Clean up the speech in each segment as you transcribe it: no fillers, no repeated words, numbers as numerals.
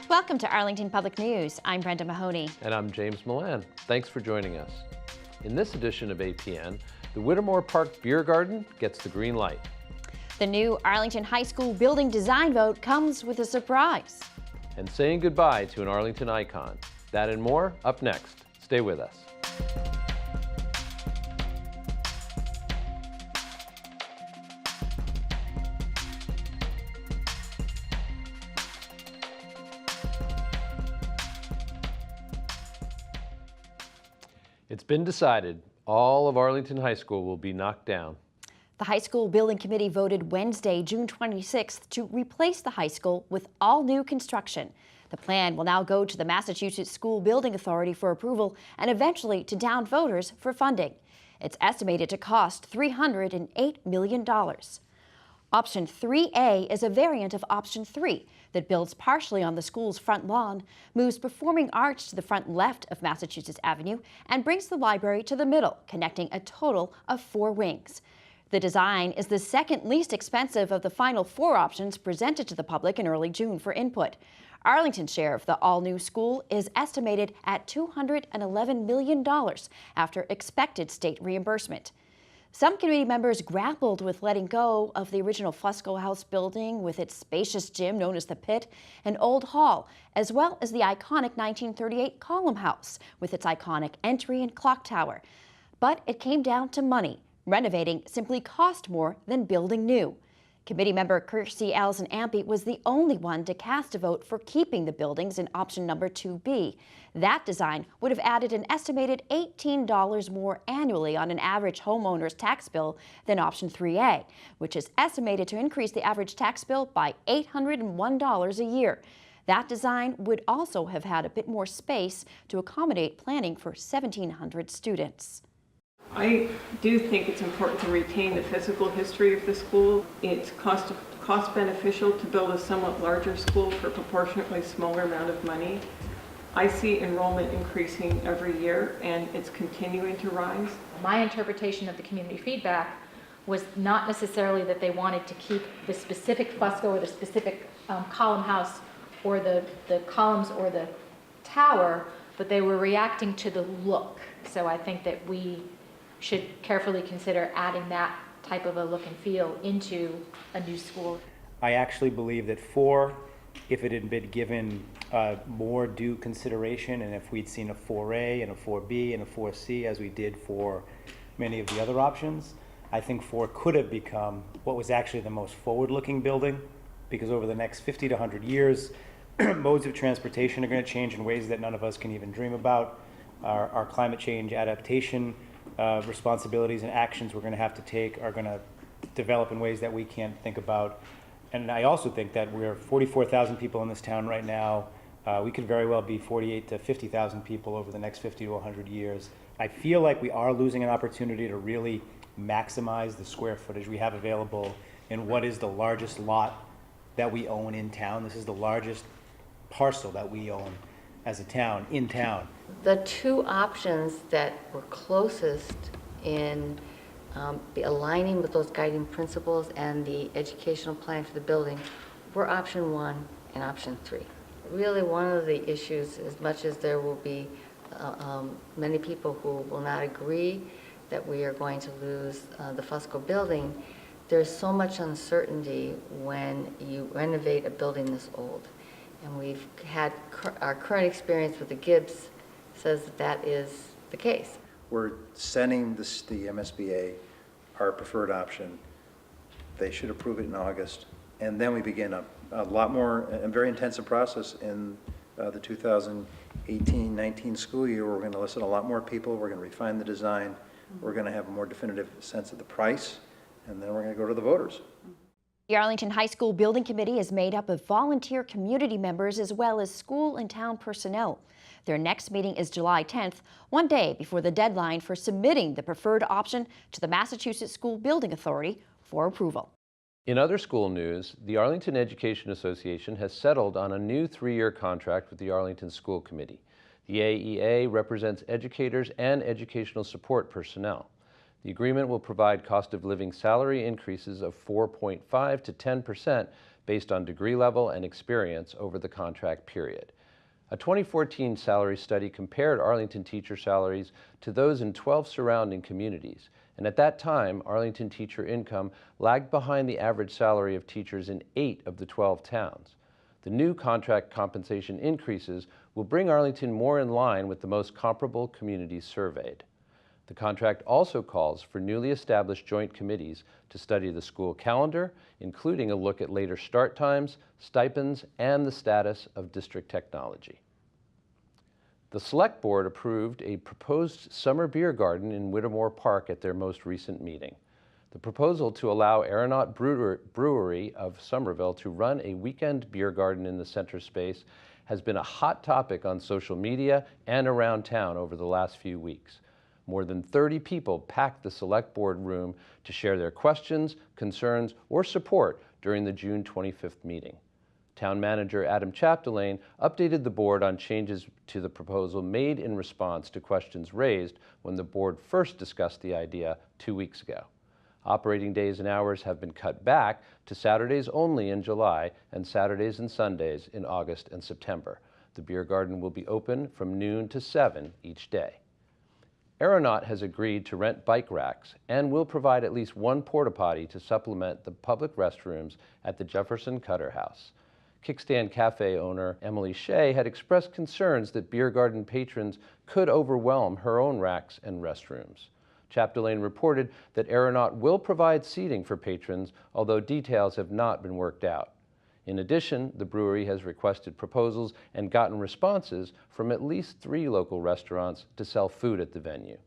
Welcome to Arlington Public News. I'm Brenda Mahoney. And I'm James Milan. Thanks for joining us. In this edition of APN, the Whittemore Park Beer Garden gets the green light. The new Arlington High School building design vote comes with a surprise. And saying goodbye to an Arlington icon. That and more up next. Stay with us. It's been decided all of Arlington High School will be knocked down. The High School Building Committee voted Wednesday, June 26th, to replace the high school with all new construction. The plan will now go to the Massachusetts School Building Authority for approval and eventually to down voters for funding. It's estimated to cost $308 million. Option 3A is a variant of Option 3 that builds partially on the school's front lawn, moves performing arts to the front left of Massachusetts Avenue, and brings the library to the middle, connecting a total of 4 wings. The design is the second least expensive of the final 4 options presented to the public in early June for input. Arlington's share of the all-new school is estimated at $211 million after expected state reimbursement. Some committee members grappled with letting go of the original Fusco House building with its spacious gym known as the Pit and Old Hall, as well as the iconic 1938 Column House with its iconic entry and clock tower. But it came down to money. Renovating simply cost more than building new. Committee member Kirstie Allison Ampe was the only one to cast a vote for keeping the buildings in option number 2B. That design would have added an estimated $18 more annually on an average homeowner's tax bill than option 3A, which is estimated to increase the average tax bill by $801 a year. That design would also have had a bit more space to accommodate planning for 1,700 students. I do think it's important to retain the physical history of the school. It's cost beneficial to build a somewhat larger school for a proportionately smaller amount of money. I see enrollment increasing every year and it's continuing to rise. My interpretation of the community feedback was not necessarily that they wanted to keep the specific Fusco or the specific column house or the columns or the tower, but they were reacting to the look. So I think that we should carefully consider adding that type of a look and feel into a new school. I actually believe that 4, if it had been given more due consideration, and if we'd seen a 4A and a 4B and a 4C as we did for many of the other options, I think 4 could have become what was actually the most forward-looking building, because over the next 50 to 100 years, modes of transportation are going to change in ways that none of us can even dream about. Our climate change adaptation responsibilities and actions we're going to have to take are going to develop in ways that we can't think about. And I also think that we're 44,000 people in this town right now. We could very well be 48 to 50,000 people over the next 50 to 100 years. I feel like we are losing an opportunity to really maximize the square footage we have available in what is the largest lot that we own in town. This is the largest parcel that we own as a town, in town. The 2 options that were closest in aligning with those guiding principles and the educational plan for the building were option 1 and option 3. Really one of the issues, as much as there will be many people who will not agree that we are going to lose the Fusco building, there's so much uncertainty when you renovate a building this old. And we've had our current experience with the Gibbs says that is the case. We're sending the MSBA our preferred option. They should approve it in August. And then we begin a lot more, a very intensive process in the 2018-19 school year. We're going to listen to a lot more people. We're going to refine the design. We're going to have a more definitive sense of the price. And then we're going to go to the voters. The Arlington High School Building Committee is made up of volunteer community members as well as school and town personnel. Their next meeting is July 10th, one day before the deadline for submitting the preferred option to the Massachusetts School Building Authority for approval. In other school news, the Arlington Education Association has settled on a new 3-year contract with the Arlington School Committee. The AEA represents educators and educational support personnel. The agreement will provide cost of living salary increases of 4.5 to 10% based on degree level and experience over the contract period. A 2014 salary study compared Arlington teacher salaries to those in 12 surrounding communities, and at that time, Arlington teacher income lagged behind the average salary of teachers in 8 of the 12 towns. The new contract compensation increases will bring Arlington more in line with the most comparable communities surveyed. The contract also calls for newly established joint committees to study the school calendar, including a look at later start times, stipends, and the status of district technology. The Select Board approved a proposed summer beer garden in Whittemore Park at their most recent meeting. The proposal to allow Aeronaut Brewery of Somerville to run a weekend beer garden in the center space has been a hot topic on social media and around town over the last few weeks. More than 30 people packed the Select Board room to share their questions, concerns, or support during the June 25th meeting. Town Manager Adam Chapdelaine updated the board on changes to the proposal made in response to questions raised when the board first discussed the idea 2 weeks ago. Operating days and hours have been cut back to Saturdays only in July and Saturdays and Sundays in August and September. The beer garden will be open from noon to 7 each day. Aeronaut has agreed to rent bike racks and will provide at least one porta potty to supplement the public restrooms at the Jefferson Cutter House. Kickstand Cafe owner Emily Shea had expressed concerns that beer garden patrons could overwhelm her own racks and restrooms. Chapdelaine reported that Aeronaut will provide seating for patrons, although details have not been worked out. In addition, the brewery has requested proposals and gotten responses from at least 3 local restaurants to sell food at the venue.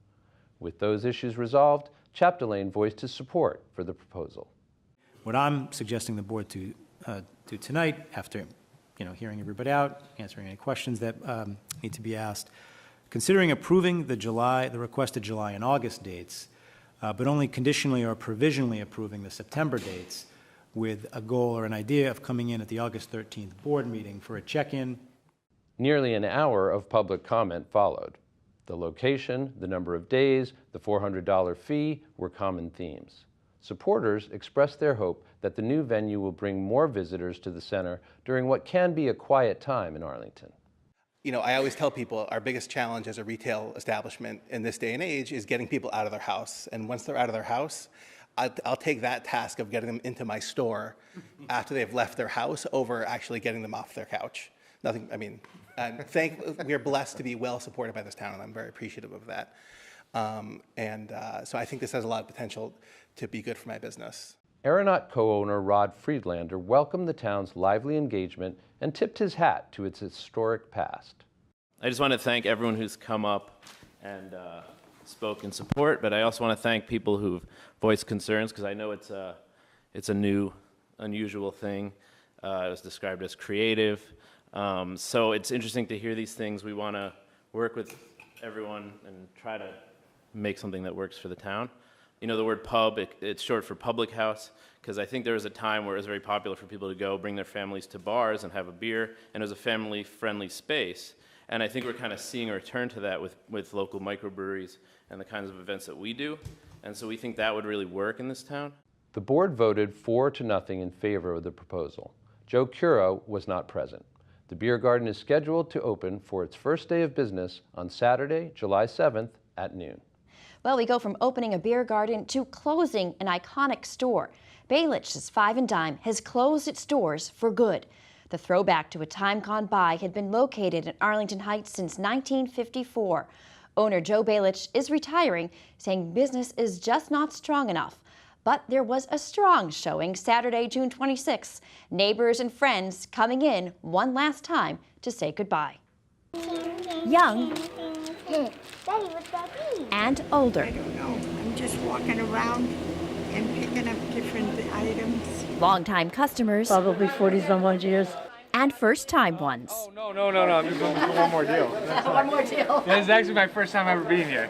With those issues resolved, Chapdelaine voiced his support for the proposal. What I'm suggesting the board to do tonight, after hearing everybody out, answering any questions that need to be asked, considering approving the requested July and August dates, but only conditionally or provisionally approving the September dates, with a goal or an idea of coming in at the August 13th board meeting for a check-in. Nearly an hour of public comment followed. The location, the number of days, the $400 fee were common themes. Supporters expressed their hope that the new venue will bring more visitors to the center during what can be a quiet time in Arlington. I always tell people our biggest challenge as a retail establishment in this day and age is getting people out of their house. And once they're out of their house, I'll take that task of getting them into my store after they've left their house over actually getting them off their couch. We are blessed to be well supported by this town, and I'm very appreciative of that. So I think this has a lot of potential to be good for my business. Aeronaut co-owner Rod Friedlander welcomed the town's lively engagement and tipped his hat to its historic past. I just want to thank everyone who's come up and spoke in support, but I also want to thank people who've voiced concerns, because I know it's a new, unusual thing. It was described as creative. So it's interesting to hear these things. We want to work with everyone and try to make something that works for the town. The word pub, it's short for public house, because I think there was a time where it was very popular for people to go bring their families to bars and have a beer, and it was a family-friendly space. And I think we're kind of seeing a return to that with local microbreweries and the kinds of events that we do. And so we think that would really work in this town. The board voted 4-0 in favor of the proposal. Joe Curo was not present. The beer garden is scheduled to open for its first day of business on Saturday, July 7th at noon. Well, we go from opening a beer garden to closing an iconic store. Baelich's Five and Dime has closed its doors for good. The throwback to a time gone by had been located in Arlington Heights since 1954. Owner Joe Baelich is retiring, saying business is just not strong enough. But there was a strong showing Saturday, June 26th. Neighbors and friends coming in one last time to say goodbye. Young and older. I don't know. I'm just walking around and picking up different items. Longtime customers. Probably 40-some-odd years. And first-time ones. Oh, no. I'm just going for one more deal. One more deal. This is actually my first time ever being here.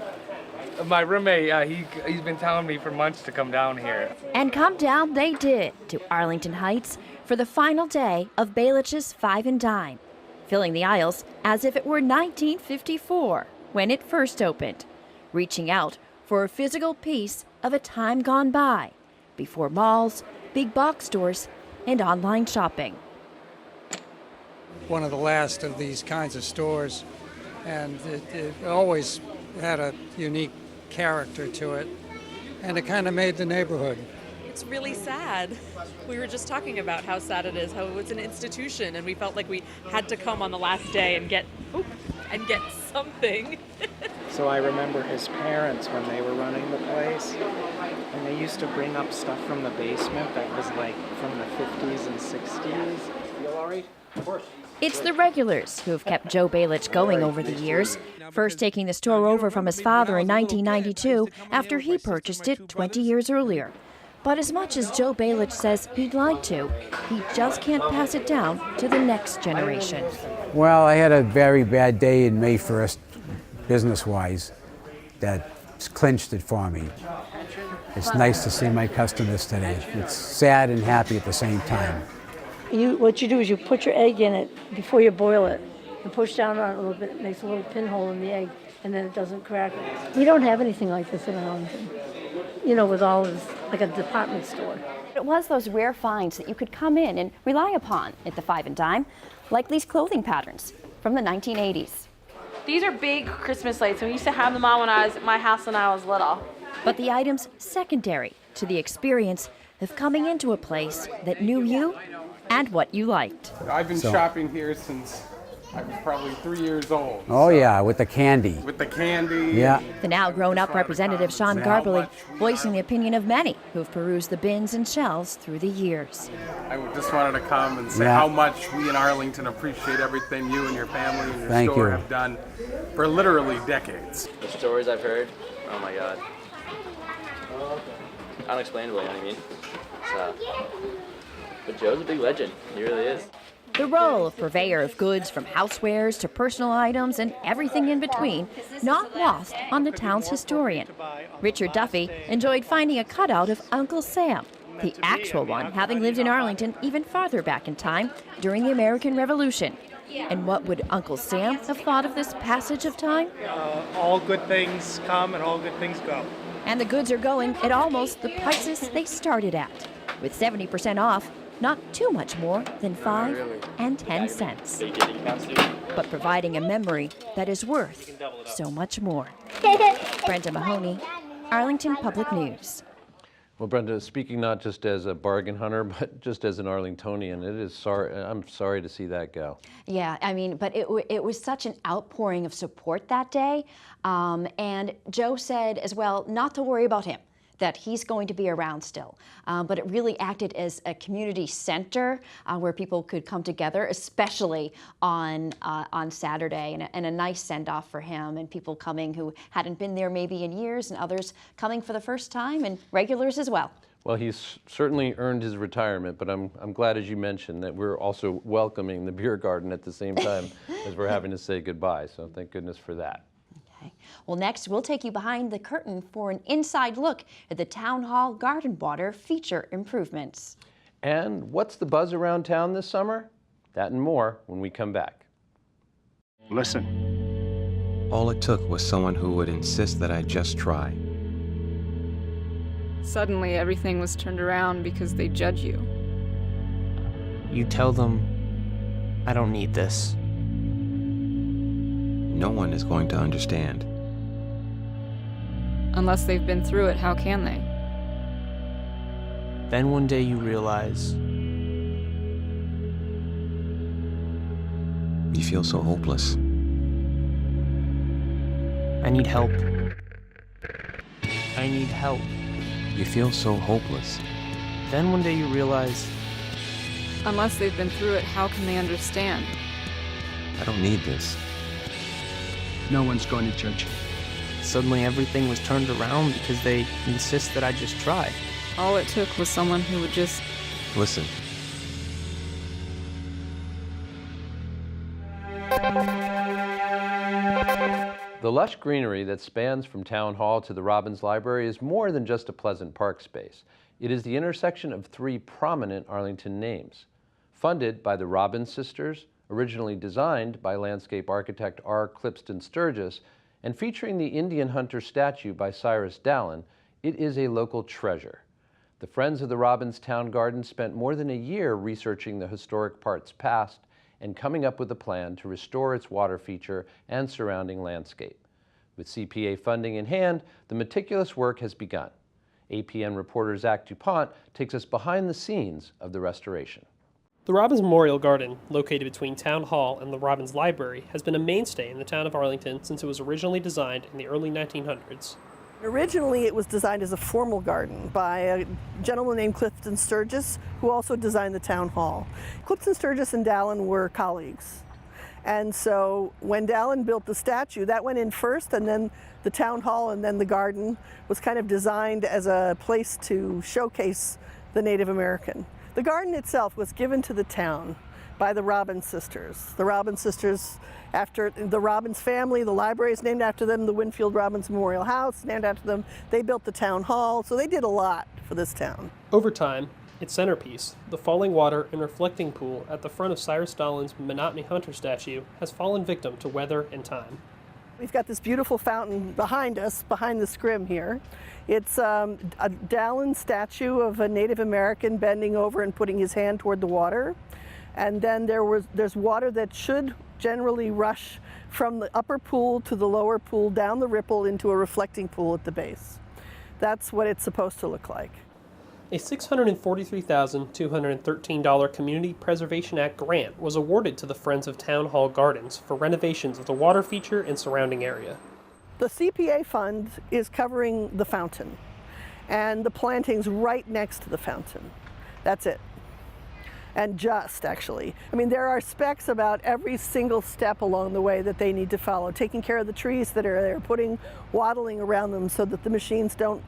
My roommate, he's been telling me for months to come down here. And come down they did to Arlington Heights for the final day of Baelich's Five and Dime, filling the aisles as if it were 1954 when it first opened, reaching out for a physical piece of a time gone by, before malls, big box stores, and online shopping. One of the last of these kinds of stores, and it always had a unique character to it, and it kind of made the neighborhood. It's really sad. We were just talking about how sad it is, how it was an institution, and we felt like we had to come on the last day and get something. So I remember his parents when they were running the place, and they used to bring up stuff from the basement that was like from the 50s and 60s. Feel all right? Of course. It's the regulars who have kept Joe Balich going over the years, first taking the store over from his father in 1992 after he purchased it 20 years earlier. But as much as Joe Balich says he'd like to, he just can't pass it down to the next generation. Well, I had a very bad day in May 1st, business-wise, that clinched it for me. It's nice to see my customers today. It's sad and happy at the same time. What you do is you put your egg in it before you boil it. You push down on it a little bit, it makes a little pinhole in the egg, and then it doesn't crack. We don't have anything like this in Arlington. You know, with all this, like a department store. It was those rare finds that you could come in and rely upon at the Five and Dime, like these clothing patterns from the 1980s. These are big Christmas lights. We used to have them on when I was at my house when I was little. But the items secondary to the experience of coming into a place that knew you and what you liked. I've been shopping here since I was probably 3 years old. Oh yeah, with the candy. With the candy. Yeah. The now grown-up Representative Sean Garbely voicing the opinion of many who've perused the bins and shelves through the years. I just wanted to come and say how much we in Arlington appreciate everything you and your family and your store have done for literally decades. The stories I've heard, oh my God. Unexplainable, you know what I mean? But Joe's a big legend, he really is. The role of purveyor of goods from housewares to personal items and everything in between, not lost on the town's historian. Richard Duffy enjoyed finding a cutout of Uncle Sam, the actual one having lived in Arlington even farther back in time during the American Revolution. And what would Uncle Sam have thought of this passage of time? All good things come and all good things go. And the goods are going at almost the prices they started at, with 70% off, not too much more than 5 and 10 cents. But providing a memory that is worth so much more. Brenda Mahoney, Arlington Public News. Well, Brenda, speaking not just as a bargain hunter, but just as an Arlingtonian, I'm sorry to see that go. Yeah, I mean, but it was such an outpouring of support that day. And Joe said as well, not to worry about him, that he's going to be around still. But it really acted as a community center where people could come together, especially on Saturday, and a nice send-off for him, and people coming who hadn't been there maybe in years, and others coming for the first time, and regulars as well. Well, he's certainly earned his retirement, but I'm glad, as you mentioned, that we're also welcoming the beer garden at the same time as we're having to say goodbye, so thank goodness for that. Well, next, we'll take you behind the curtain for an inside look at the Town Hall garden water feature improvements. And what's the buzz around town this summer? That and more when we come back. Listen. All it took was someone who would insist that I just try. Suddenly, everything was turned around because they judge you. You tell them, I don't need this. No one is going to understand. Unless they've been through it, how can they? Then one day you realize you feel so hopeless. I need help. I need help. You feel so hopeless. Then one day you realize unless they've been through it, how can they understand? I don't need this. No one's going to judge you. Suddenly everything was turned around because they insist that I just try. All it took was someone who would just listen. The lush greenery that spans from Town Hall to the Robbins Library is more than just a pleasant park space. It is the intersection of 3 prominent Arlington names. Funded by the Robbins sisters, originally designed by landscape architect R. Clipston Sturgis, and featuring the Indian hunter statue by Cyrus Dallin, it is a local treasure. The Friends of the Robins Town Garden spent more than a year researching the historic part's past and coming up with a plan to restore its water feature and surrounding landscape. With CPA funding in hand, the meticulous work has begun. APN reporter Zach DuPont takes us behind the scenes of the restoration. The Robins Memorial Garden, located between Town Hall and the Robins Library, has been a mainstay in the town of Arlington since it was originally designed in the early 1900s. Originally, it was designed as a formal garden by a gentleman named Clifton Sturgis, who also designed the town hall. Clifton Sturgis and Dallin were colleagues. And so when Dallin built the statue, that went in first, and then the town hall and then the garden was kind of designed as a place to showcase the Native American. The garden itself was given to the town by the Robins sisters. The Robins sisters, after the Robins family, the library is named after them, the Winfield Robins Memorial House named after them. They built the town hall, so they did a lot for this town. Over time, its centerpiece, the falling water and reflecting pool at the front of Cyrus Dahlin's Menominee Hunter statue, has fallen victim to weather and time. We've got this beautiful fountain behind us, behind the scrim here. It's a Dallin statue of a Native American bending over and putting his hand toward the water. And then there's water that should generally rush from the upper pool to the lower pool, down the ripple into a reflecting pool at the base. That's what it's supposed to look like. A $643,213 Community Preservation Act grant was awarded to the Friends of Town Hall Gardens for renovations of the water feature and surrounding area. The CPA fund is covering the fountain and the plantings right next to the fountain. That's it. And actually. I mean, there are specs about every single step along the way that they need to follow, taking care of the trees that are there, putting wattling around them so that the machines don't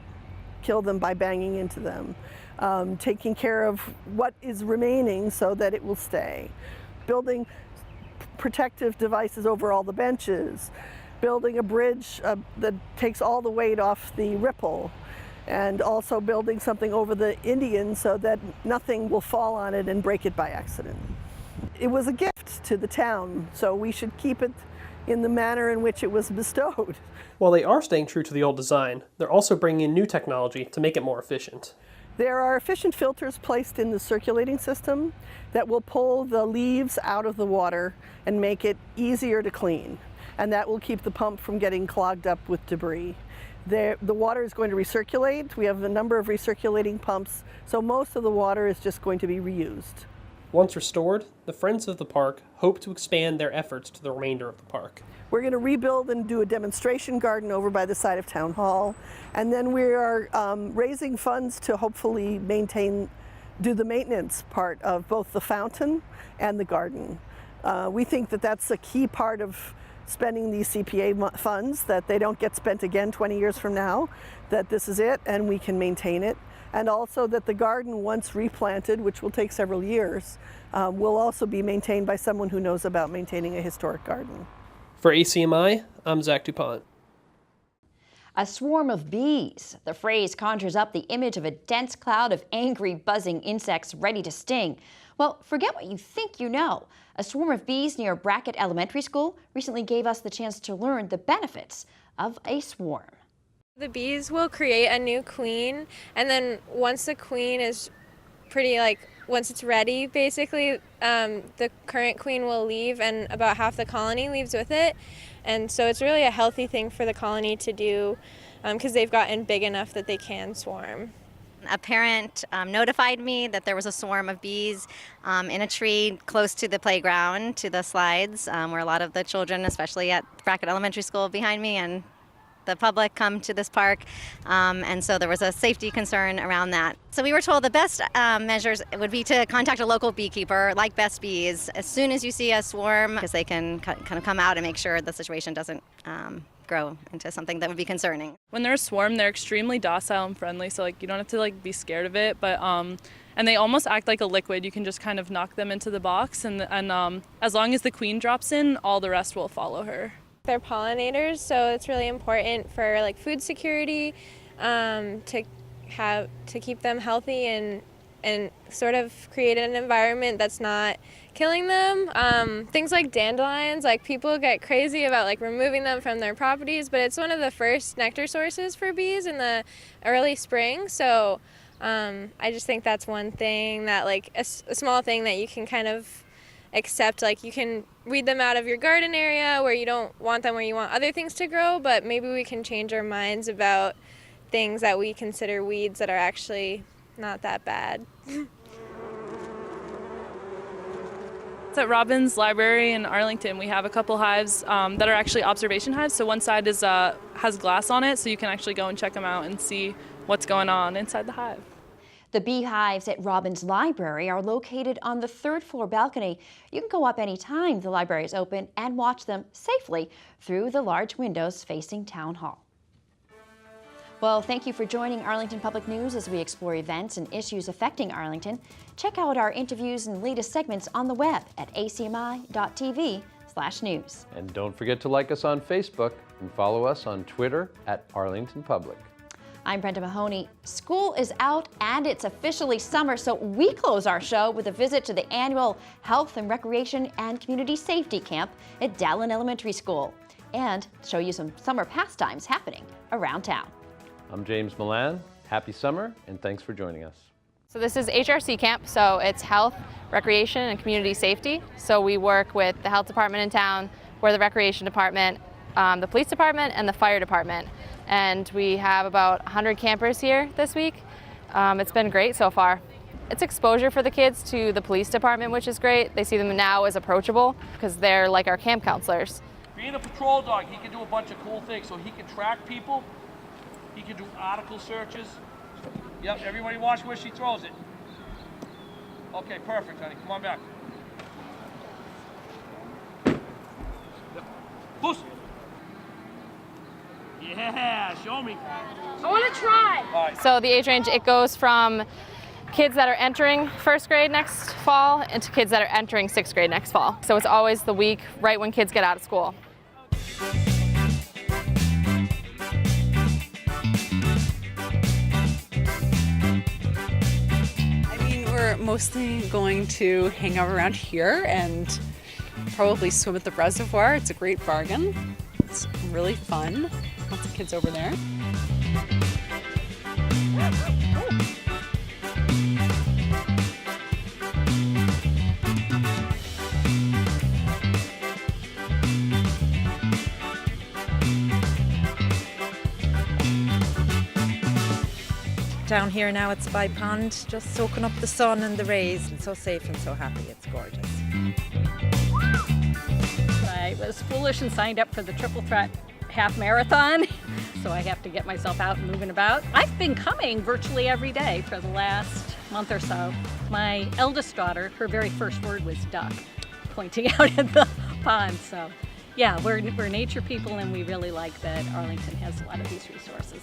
kill them by banging into them, taking care of what is remaining so that it will stay, building protective devices over all the benches, building a bridge that takes all the weight off the ripple, and also building something over the Indian so that nothing will fall on it and break it by accident. It was a gift to the town, so we should keep it in the manner in which it was bestowed. While they are staying true to the old design, they're also bringing in new technology to make it more efficient. There are efficient filters placed in the circulating system that will pull the leaves out of the water and make it easier to clean. And that will keep the pump from getting clogged up with debris. The water is going to recirculate. We have a number of recirculating pumps, so most of the water is just going to be reused. Once restored, the Friends of the Park hope to expand their efforts to the remainder of the park. We're going to rebuild and do a demonstration garden over by the side of Town Hall, and then we are raising funds to hopefully do the maintenance part of both the fountain and the garden. We think that that's a key part of spending these CPA funds, that they don't get spent again 20 years from now, that this is it and we can maintain it. And also that the garden, once replanted, which will take several years, will also be maintained by someone who knows about maintaining a historic garden. For ACMi, I'm Zach DuPont. A swarm of bees. The phrase conjures up the image of a dense cloud of angry, buzzing insects ready to sting. Well, forget what you think you know. A swarm of bees near Brackett Elementary School recently gave us the chance to learn the benefits of a swarm. The bees will create a new queen, and then once the queen is once it's ready, basically, the current queen will leave and about half the colony leaves with it. And so it's really a healthy thing for the colony to do because they've gotten big enough that they can swarm. A parent notified me that there was a swarm of bees in a tree close to the playground, to the slides, where a lot of the children, especially at Brackett Elementary School behind me, and the public come to this park, and so there was a safety concern around that. So we were told the best measures would be to contact a local beekeeper like Best Bees as soon as you see a swarm, because they can kind of come out and make sure the situation doesn't grow into something that would be concerning. When they're a swarm, they're extremely docile and friendly, so you don't have to be scared of it, but and they almost act like a liquid. You can just kind of knock them into the box, and as long as the queen drops in, all the rest will follow her. They're pollinators, so it's really important for food security, to keep them healthy and sort of create an environment that's not killing them. Things like dandelions, people get crazy about removing them from their properties, but it's one of the first nectar sources for bees in the early spring. So I just think that's one thing that, like, a small thing that you can kind of accept. Like, you can weed them out of your garden area where you don't want them, where you want other things to grow, but maybe we can change our minds about things that we consider weeds that are actually not that bad. At Robbins Library in Arlington, we have a couple hives that are actually observation hives. So one side is has glass on it, so you can actually go and check them out and see what's going on inside the hive. The beehives at Robbins Library are located on the 3rd floor balcony. You can go up anytime the library is open and watch them safely through the large windows facing Town Hall. Well, thank you for joining Arlington Public News as we explore events and issues affecting Arlington. Check out our interviews and latest segments on the web at acmi.tv/news. And don't forget to like us on Facebook and follow us on Twitter at Arlington Public. I'm Brenda Mahoney. School is out and it's officially summer, so we close our show with a visit to the annual Health and Recreation and Community Safety Camp at Dallin Elementary School and show you some summer pastimes happening around town. I'm James Milan. Happy summer, and thanks for joining us. So this is HRC camp, so it's health, recreation, and community safety. So we work with the health department in town, we're the recreation department, the police department, and the fire department. And we have about 100 campers here this week. It's been great so far. It's exposure for the kids to the police department, which is great. They see them now as approachable because they're like our camp counselors. Being a patrol dog, he can do a bunch of cool things. So he can track people. He can do article searches. Yep, everybody watch where she throws it. Okay, perfect, honey. Come on back. Yep. Push. Yeah, show me. I want to try. Right. So the age range, it goes from kids that are entering 1st grade next fall into kids that are entering 6th grade next fall. So it's always the week right when kids get out of school. We're mostly going to hang out around here and probably swim at the reservoir. It's a great bargain. It's really fun. Lots of kids over there. Down here now it's by pond, just soaking up the sun and the rays. And so safe and so happy, it's gorgeous. I was foolish and signed up for the Triple Threat half marathon, so I have to get myself out and moving about. I've been coming virtually every day for the last month or so. My eldest daughter, her very first word was duck, pointing out at the pond. So yeah, we're nature people and we really like that Arlington has a lot of these resources.